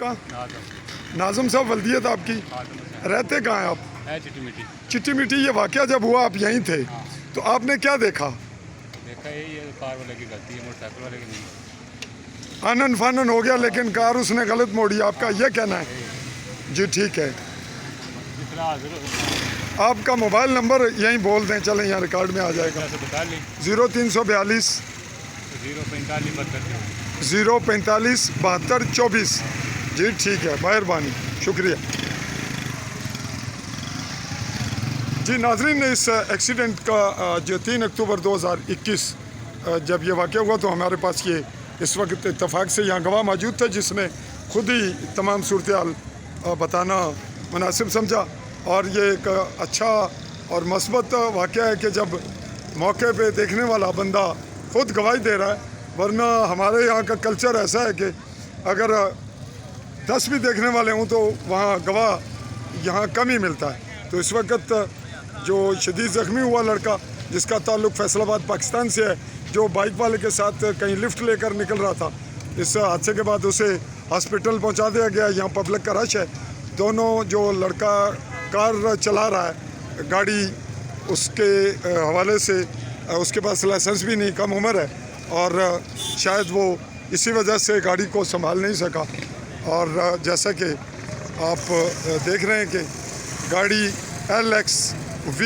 आपका? नाज़म साहब, वल्दियत आपकी? रहते कहाँ हैं आप? चिट्टी मिट्टी। ये वाकया जब हुआ आप यहीं थे, तो आपने क्या देखा? देखा यही है, कार वाले की गलती है, मोटरसाइकिल वाले की नहीं। आनन फानन हो गया, लेकिन कार उसने गलत मोड़ी, आपका ये कहना है? जी ठीक है। जितना हाजिर हो आपका मोबाइल नंबर यहीं बोल दें, चलें यहाँ रिकॉर्ड में आ जाएगा। 0342 045 045 72 24। जी ठीक है, मेहरबानी, शुक्रिया। जी नाजरीन, इस एक्सीडेंट का जो 3 अक्टूबर 2021 जब ये वाक़या हुआ, तो हमारे पास ये इस वक्त इत्तफाक से यहाँ गवाह मौजूद थे, जिसने खुद ही तमाम सूरत हाल बताना मुनासिब समझा। और ये एक अच्छा और मस्बत वाक़या है कि जब मौके पे देखने वाला बंदा खुद गवाही दे रहा है, वरना हमारे यहाँ का कल्चर ऐसा है कि अगर 10 भी देखने वाले हों तो वहाँ गवाह यहाँ कम ही मिलता है। तो इस वक्त जो शदीद ज़ख्मी हुआ लड़का, जिसका ताल्लुक़ फैसलाबाद पाकिस्तान से है, जो बाइक वाले के साथ कहीं लिफ्ट लेकर निकल रहा था, इस हादसे के बाद उसे हॉस्पिटल पहुंचा दिया गया। यहाँ पब्लिक का रश है। दोनों जो लड़का कार चला रहा है, गाड़ी उसके हवाले से उसके पास लाइसेंस भी नहीं, कम उम्र है, और शायद वो इसी वजह से गाड़ी को संभाल नहीं सका। और जैसा कि आप देख रहे हैं कि गाड़ी LXV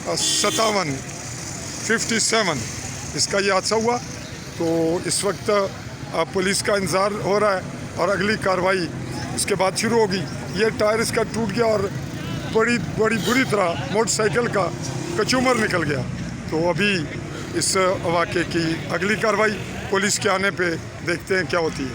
57 इसका ये हादसा हुआ। तो इस वक्त पुलिस का इंतज़ार हो रहा है और अगली कार्रवाई उसके बाद शुरू होगी। ये टायर इसका टूट गया और बड़ी बुरी तरह मोटरसाइकिल का कचूमर निकल गया। तो अभी इस वाक़े की अगली कार्रवाई पुलिस के आने पे देखते हैं क्या होती है।